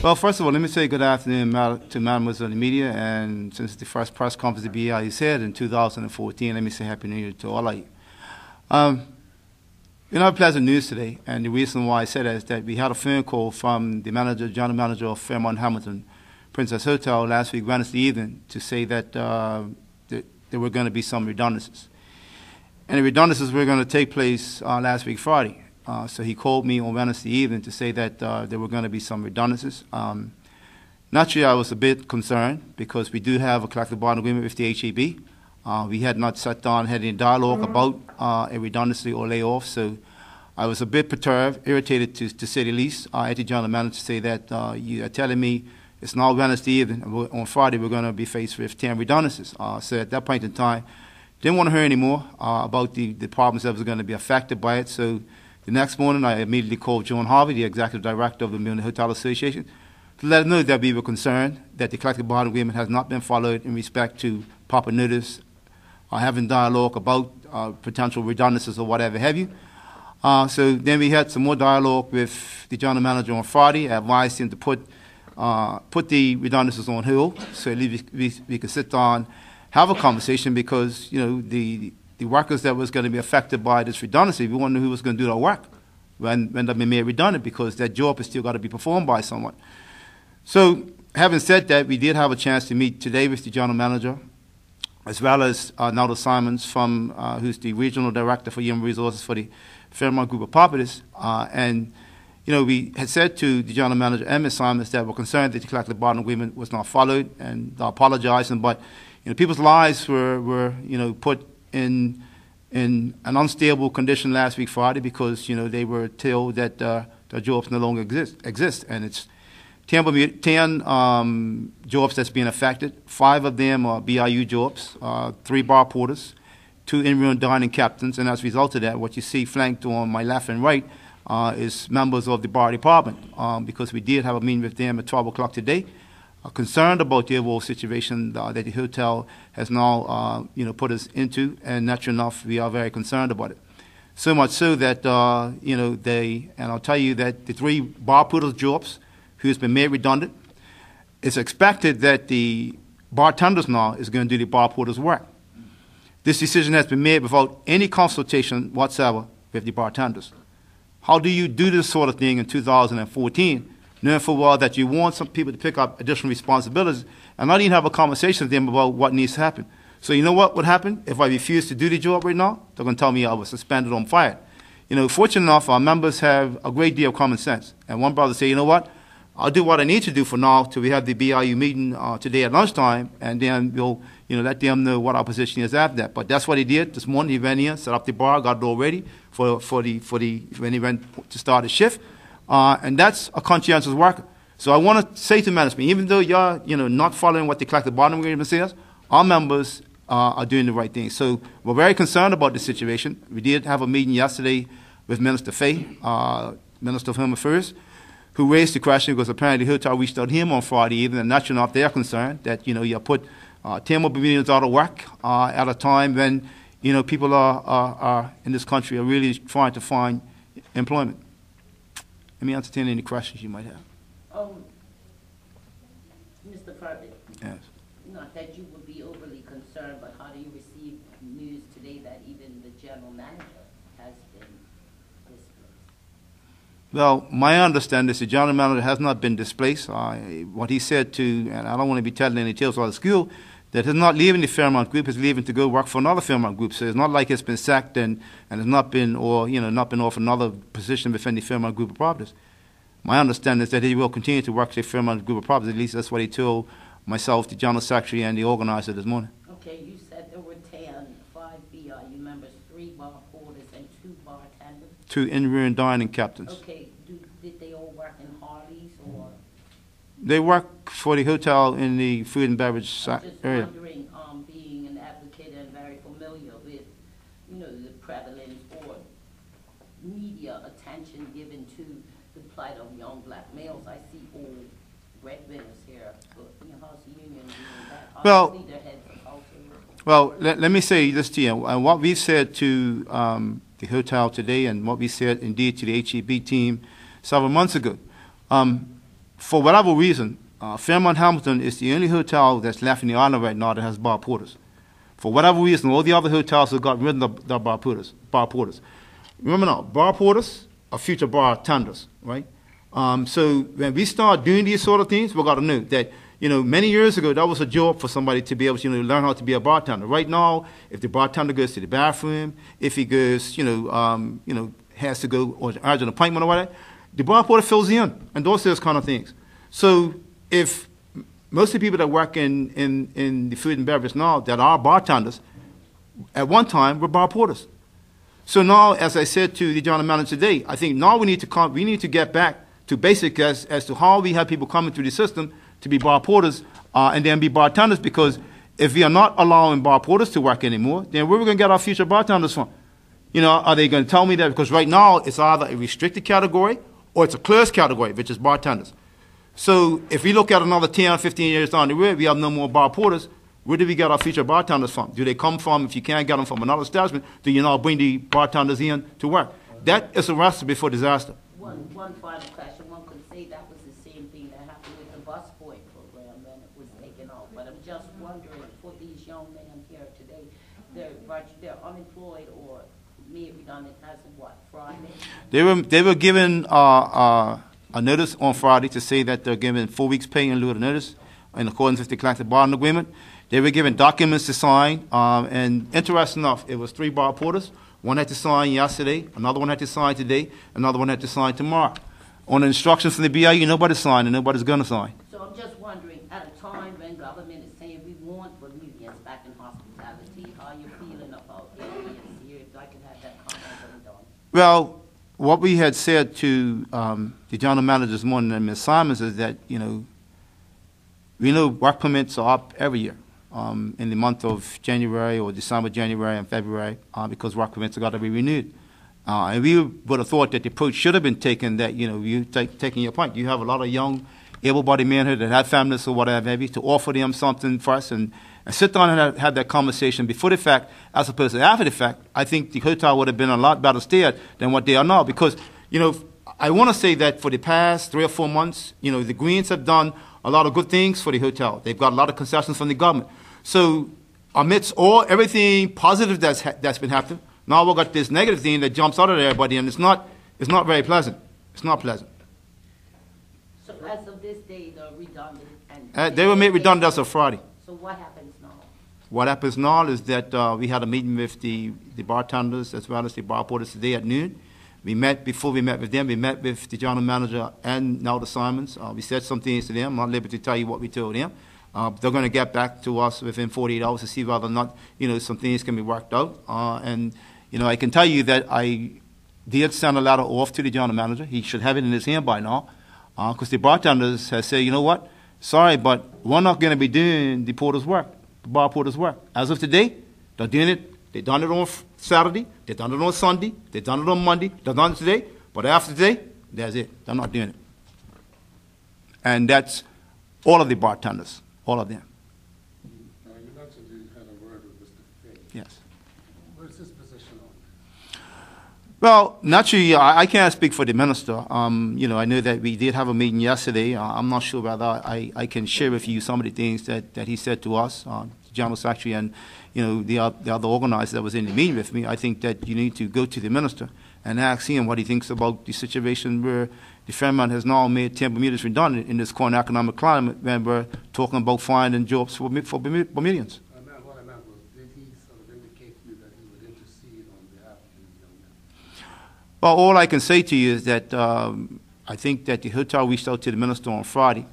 Well, first of all, let me say good afternoon to members of the media, and since the first press conference the B.I.U. said in 2014, let me say Happy New Year to all of you. We have pleasant news today, and the reason why I said that is that we had a phone call from the general manager of Fairmont Hamilton Princess Hotel last week, Wednesday evening, to say that there were going to be some redundancies. And the redundancies were going to take place last week, Friday. So he called me on Wednesday evening to say that there were going to be some redundancies. Naturally, I was a bit concerned because we do have a collective bargaining agreement with the HEB. We had not sat down and had any dialogue about a redundancy or layoff, so I was a bit perturbed, irritated to say the least. At the general manager to say that you are telling me it's now Wednesday evening, and on Friday we're going to be faced with 10 redundancies. So at that point in time, didn't want to hear any more about the problems that was going to be affected by it. So the next morning, I immediately called John Harvey, the executive director of the Bermuda Hotel Association, to let him know that we were concerned that the collective bargaining agreement has not been followed in respect to proper notice or having dialogue about potential redundancies or whatever have you. So then we had some more dialogue with the general manager on Friday. I advised him to put the redundancies on hold so at least we could sit down, have a conversation, because the workers that was going to be affected by this redundancy, we want to know who was going to do their work when they've been made redundant, because that job is still got to be performed by someone. So having said that, we did have a chance to meet today with the general manager, as well as Nelda Simons, who's the regional director for human resources for the Fairmont Group of Properties. And we had said to the general manager and Ms. Simons that we're concerned that the collective bargaining agreement was not followed, and apologizing. But people's lives were put in an unstable condition last week Friday, because they were told that their jobs no longer exist, and it's 10 jobs that's being affected. 5 of them are BIU jobs, 3 bar porters, 2 in-room dining captains, and as a result of that, what you see flanked on my left and right is members of the bar department, because we did have a meeting with them at 12 o'clock today, concerned about the overall situation that the hotel has now put us into, and naturally enough, we are very concerned about it. So much so that and I'll tell you that the 3 bar porters jobs who's been made redundant, it's expected that the bartenders now is going to do the bar porters' work. This decision has been made without any consultation whatsoever with the bartenders. How do you do this sort of thing in 2014, knowing full well that you want some people to pick up additional responsibilities and not even have a conversation with them about what needs to happen? So you know what would happen if I refuse to do the job right now? They're going to tell me I was suspended or fired. Fortunate enough, our members have a great deal of common sense. And one brother said, you know what? I'll do what I need to do for now till we have the BIU meeting today at lunchtime, and then we'll let them know what our position is after that. But that's what he did this morning. He went in, set up the bar, got it all ready for when he went to start the shift, and that's a conscientious worker. So I want to say to management, even though you're not following what the collective bargaining agreement says, our members are doing the right thing. So we're very concerned about the situation. We did have a meeting yesterday with Minister Fay, Minister of Home Affairs, who raised the question because apparently the hotel reached out to him on Friday evening, and naturally enough, they're concerned that you put 10 more Bermudians out of work at a time when people are in this country are really trying to find employment. Let me entertain any questions you might have. Mr. Furby. Yes. Not that you would be overly concerned, but how do you receive news today that even the general manager has been displaced? Well, my understanding is the general manager has not been displaced. What he said to, and I don't want to be telling any tales about the school, that he's not leaving the Fairmont group, he's leaving to go work for another Fairmont group. So it's not like it's been sacked and has not been, or not been offered another position within the Fairmont group of properties. My understanding is that he will continue to work for the Fairmont group of properties. At least that's what he told myself, the general secretary, and the organizer this morning. Okay, you said there were 5 BIU members, 3 bar porters, and 2 bartenders. 2 in-room dining captains. Okay, did they all work in Harley's or? They work for the hotel in the food and beverage area. I'm just wondering, being an advocate and very familiar with, the prevalence or media attention given to the plight of young black males. I see old breadwinners here, but how's the union doing that? Well, Obviously their heads are also. Well, let me say this to you. And what we've said to the hotel today, and what we said indeed to the HEB team several months ago, for whatever reason, Fairmont Hamilton is the only hotel that's left in the island right now that has bar porters. For whatever reason, all the other hotels have got rid of the bar porters. Remember now, bar porters are future bartenders, right? So when we start doing these sort of things, we've got to know that, many years ago, that was a job for somebody to be able to, learn how to be a bartender. Right now, if the bartender goes to the bathroom, if he goes, has to go or urge an appointment or whatever, the bar porter fills in and does those kind of things. So if most of the people that work in the food and beverage now that are bartenders, at one time were bar porters. So now, as I said to the general manager today, I think now we need to get back to basic as to how we have people coming through the system to be bar porters and then be bartenders, because if we are not allowing bar porters to work anymore, then where are we going to get our future bartenders from? Are they going to tell me that? Because right now it's either a restricted category or it's a closed category, which is bartenders. So if we look at another 10 or 15 years down the road, we have no more bar porters. Where do we get our future bartenders from? Do they come from, if you can't get them from another establishment, do you now bring the bartenders in to work? That is a recipe for disaster. One final question. One could say that was the same thing that happened with the busboy program when it was taken off. But I'm just wondering, for these young men here today, they're unemployed or made redundant as of what, Friday? They were given a notice on Friday to say that they're given 4 weeks' pay in lieu of notice in accordance with the collective bargaining agreement. They were given documents to sign, and interesting enough, it was 3 bar porters. One had to sign yesterday, another one had to sign today, another one had to sign tomorrow. On the instructions from the BIU, nobody's signed and nobody's going to sign. So I'm just wondering, at a time when government is saying we want Bermudians back in hospitality, how are you feeling about aliens here? If I could have that comment done. Well, what we had said to the general manager this morning and Ms. Simons is that, we know work permits are up every year. In the month of January or December, January, and February, because work permits have got to be renewed. And we would have thought that the approach should have been taken that, you taking your point. You have a lot of young, able-bodied men here that have families or whatever, maybe, to offer them something first and sit down and have that conversation before the fact as opposed to after the fact. I think the hotel would have been a lot better steered than what they are now because, I want to say that for the past 3 or 4 months, the Greens have done a lot of good things for the hotel. They've got a lot of concessions from the government. So amidst everything positive that's been happening, now we've got this negative thing that jumps out at everybody, and it's not very pleasant. It's not pleasant. So as of this day, they're redundant. And they were made redundant as of Friday. So what happens now? What happens now is that we had a meeting with the bartenders as well as the bar porters today at noon. Before we met with them, we met with the general manager and now the Simons. We said some things to them. I'm not liberty to tell you what we told them. They're going to get back to us within 48 hours to see whether or not, some things can be worked out. And I can tell you that I did send a letter off to the general manager. He should have it in his hand by now, because the bartenders have said, you know what, sorry, but we're not going to be doing the porter's work, the bar porter's work. As of today, they're doing it. They've done it on Saturday. They've done it on Sunday. They've done it on Monday. They've done it today. But after today, that's it. They're not doing it. And that's all of the bartenders, all of them. You mentioned you had a word with Mr. Fay. Yes. What is his position on Well, naturally, I can't speak for the minister. I know that we did have a meeting yesterday. I'm not sure whether I can share with you some of the things that he said to us, the General Secretary and the other organizer that was in the meeting with me. I think that you need to go to the minister and ask him what he thinks about the situation where the Fairmont has now made 10 Bermudas redundant in this current economic climate when we're talking about finding jobs for Bermudians. What I meant was, did he sort of indicate to you that he would intercede on behalf of these young men? Well, all I can say to you is that I think that the hotel reached out to the minister on Friday.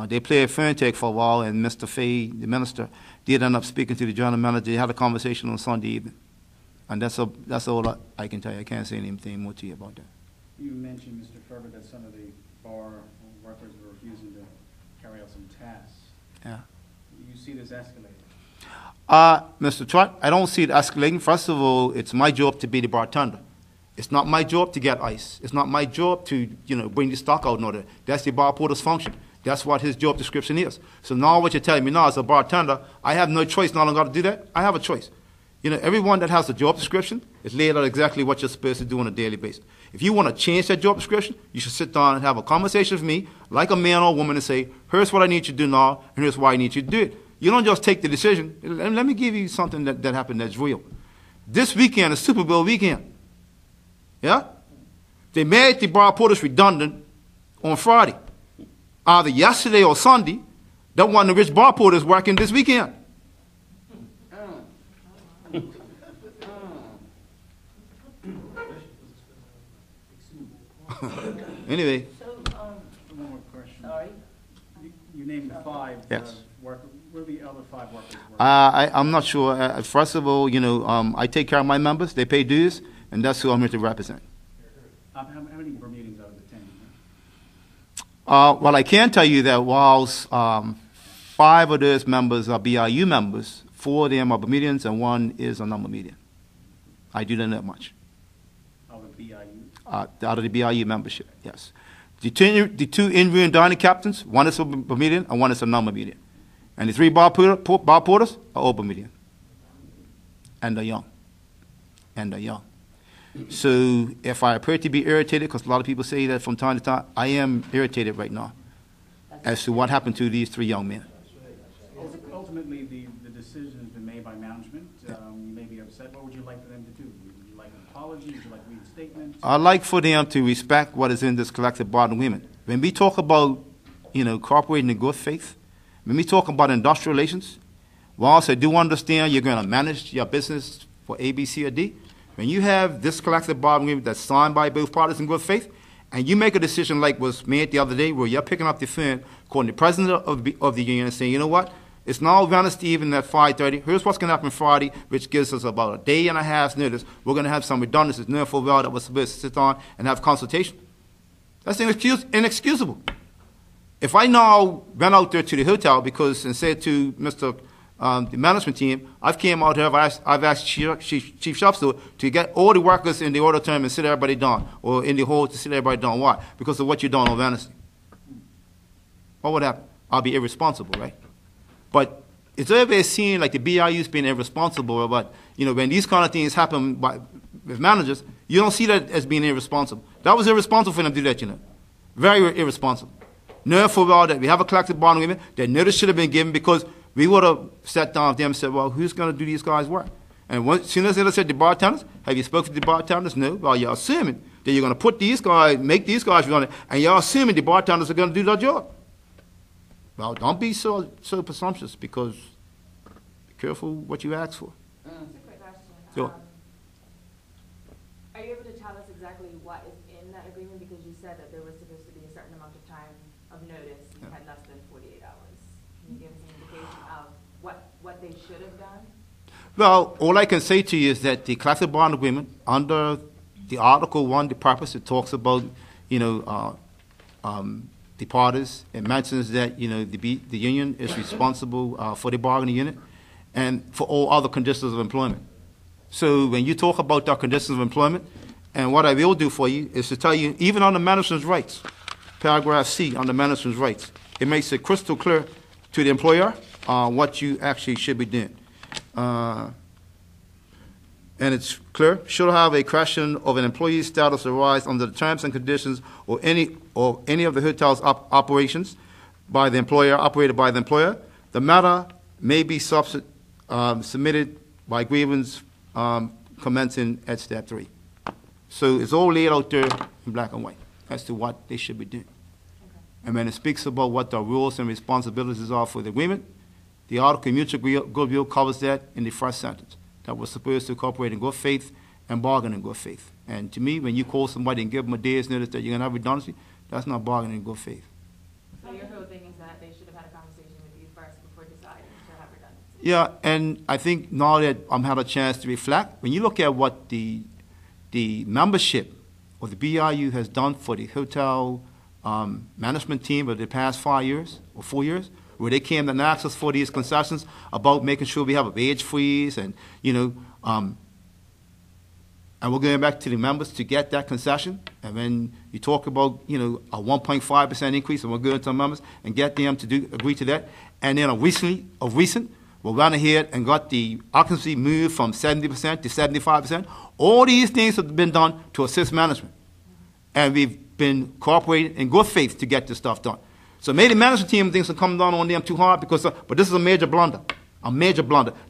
They played phone tag for a while, and Mr. Fay, the minister, did end up speaking to the general manager. They had a conversation on Sunday evening. And that's all I can tell you. I can't say anything more to you about that. You mentioned, Mr. Ferber, that some of the bar workers were refusing to carry out some tasks. Yeah. You see this escalating? Mr. Trott, I don't see it escalating. First of all, it's my job to be the bartender. It's not my job to get ice. It's not my job to, bring the stock out in order. That's the bar porter's function. That's what his job description is. So now what you're telling me now as a bartender, I have no choice. Not only got to do that, I have a choice. Everyone that has a job description is laid out exactly what you're supposed to do on a daily basis. If you want to change that job description, you should sit down and have a conversation with me, like a man or a woman, and say, here's what I need you to do now, and here's why I need you to do it. You don't just take the decision. Let me give you something that happened that's real. This weekend is Super Bowl weekend. Yeah? They made the bar porters redundant on Friday. Either yesterday or Sunday, that one of the rich bar porters working this weekend. Anyway. So, One more question. sorry. You named 5 Yes. workers. Where are the other 5 workers working? I'm not sure. First of all, I take care of my members. They pay dues, and that's who I'm here to represent. How many Bermudians out of the 10? Well, I can tell you that whilst 5 of those members are BIU members, 4 of them are Bermudians, and 1 is a non-Bermudian. I do not know that much. Out of BIU? Out of the BIU membership, yes. The two in-room dining captains, 1 is a Bermudian and 1 is a non-Bermudian. And the 3 bar porters are all Bermudian. And they're young. So if I appear to be irritated, because a lot of people say that from time to time, I am irritated right now as to what happened to these 3 young men. Ultimately, the decision has been made by management. You may be upset. What would you like for them to do? Would you like an apology? Would you like reinstatement? I'd like for them to respect what is in this collective bargaining agreement. When we talk about, cooperating in good faith, when we talk about industrial relations, whilst I do understand you're going to manage your business for A, B, C, or D, when you have this collective bargaining agreement that's signed by both parties in good faith, and you make a decision like was made the other day where you're picking up the phone, calling the president of the union and saying, you know what, it's now Wednesday evening at 5:30. Here's what's going to happen Friday, which gives us about a day and a half's notice. We're going to have some redundancies, knowing full well that we're supposed to sit on and have consultation. That's inexcusable. If I now went out there to the hotel because and said to Mr. The management team, I've came out here, I've asked Chief Shop Steward to get all the workers in the auditorium and sit everybody down, or in the hall to sit everybody down. Why? Because of what you're doing on Wednesday. What would happen? I'll be irresponsible, right? But it's always seen like the BIU's being irresponsible, but when these kind of things happen with managers, you don't see that as being irresponsible. That was irresponsible for them to do that, Very irresponsible. Knowing full well that we have a collective bargaining agreement, that notice should have been given because we would have sat down with them and said, well, who's going to do these guys' work? And as soon as they said the bartenders, have you spoken to the bartenders? No. Well, you're assuming that you're going to put these guys, make these guys run it, and you're assuming the bartenders are going to do their job. Well, don't be so presumptuous, because be careful what you ask for. Just a quick question. Sure. Are you able to tell us exactly what is in that agreement? Because you said that there was supposed to be a certain amount of time of notice. You had less than 48 hours. Can you give us an indication of what they should have done? Well, all I can say to you is that the collective bargaining agreement, under the Article 1, the purpose, it talks about, the parties. It mentions that, the union is responsible for the bargaining unit and for all other conditions of employment. So when you talk about the conditions of employment, and what I will do for you is to tell you, even on the management's rights, paragraph C on the management's rights, it makes it crystal clear to the employer what you actually should be doing. And it's clear, should have a question of an employee's status arise under the terms and conditions or any of the hotel's operations by the employer, operated by the employer, the matter may be submitted by grievance commencing at step 3. So it's all laid out there in black and white as to what they should be doing. Okay. And when it speaks about what the rules and responsibilities are for the agreement, the Article of Mutual Goodwill covers that in the first sentence, that we're supposed to cooperate in good faith and bargain in good faith. And to me, when you call somebody and give them a day's notice that you're going to have redundancy, that's not bargaining in good faith. So your whole thing is that they should have had a conversation with you first before deciding to have redundancy? Yeah, and I think now that I've had a chance to reflect, when you look at what the membership of the BIU has done for the hotel management team over the past 5 years or 4 years, where they came and asked us for these concessions about making sure we have a wage freeze and, and we're going back to the members to get that concession. And when you talk about, a 1.5% increase, and we're going to the members and get them to agree to that. And then recent, we went ahead and got the occupancy moved from 70% to 75%. All these things have been done to assist management. And we've been cooperating in good faith to get this stuff done. So maybe the management team thinks it's coming down on them too hard, but this is a major blunder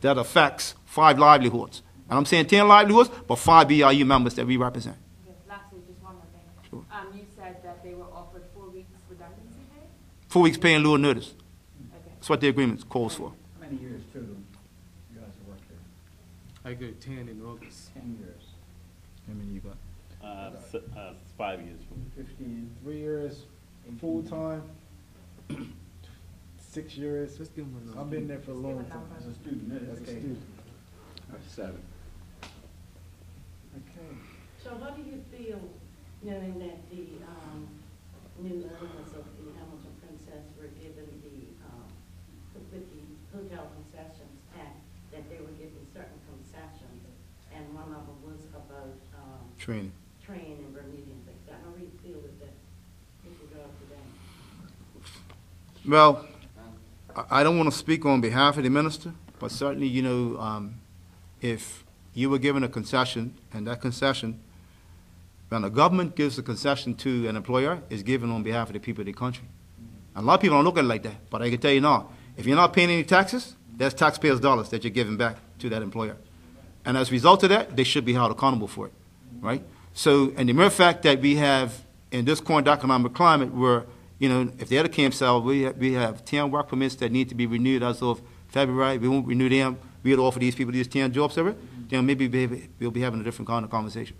that affects 5 livelihoods. And I'm saying 10 livelihoods, but 5 BIU members that we represent. Okay, lastly, just one more thing. Sure. You said that they were offered 4 weeks redundancy pay? 4 weeks pay in lieu of notice. Okay. That's what the agreement calls for. How many years total you guys have worked there? I got 10 in August. 10 years. How many you got? 5 years from 53 years full-time, 6 years. Just give them a number. I've been there for a long time. As a student, As a okay. student. 7. Okay. So how do you feel knowing that the new owners of the Hamilton Princess were given with the hotel concessions act, that they were given certain concessions, and one of them was about Training. training in Bermuda and things? How do you feel with that, with regard to that? Well, I don't want to speak on behalf of the minister, but certainly, if you were given a concession, and that concession, when the government gives a concession to an employer, is given on behalf of the people of the country. And a lot of people don't look at it like that, but I can tell you now, if you're not paying any taxes, that's taxpayers' dollars that you're giving back to that employer. And as a result of that, they should be held accountable for it, right? So, and the mere fact that we have, in this current economic climate, where, if the other camp sell, we have 10 work permits that need to be renewed as of February. We won't renew them. We'd offer these people these 10 jobs over, then maybe we'll be having a different kind of conversation.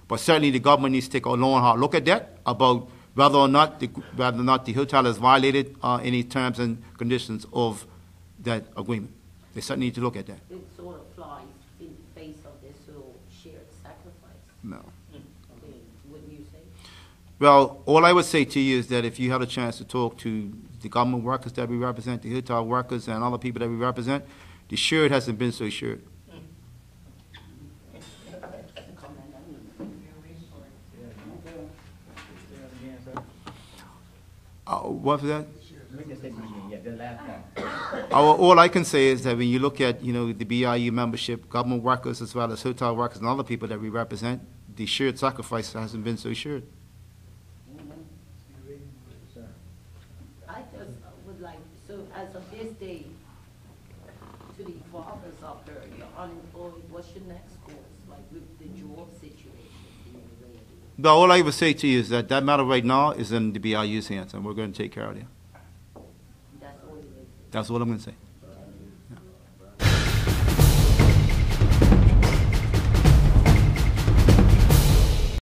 But certainly the government needs to take a long, hard look at that, about whether or not the hotel has violated any terms and conditions of that agreement. They certainly need to look at that. It sort of flies in the face of this whole shared sacrifice. No. Okay, wouldn't you say? Well, all I would say to you is that if you had a chance to talk to the government workers that we represent, the hotel workers, and other people that we represent, the shared hasn't been so shared. What was that? Make a statement again, yeah, the last part. All I can say is that when you look at, the BIU membership, government workers as well as hotel workers and other people that we represent, the shared sacrifice hasn't been so shared. I just would like, so as of this day, to the fathers up there, you're unemployed, what's your next course? Like with the job situation? But all I would say to you is that matter right now is in the BIU's hands, and we're going to take care of it. That's all it is. That's all I'm going to say.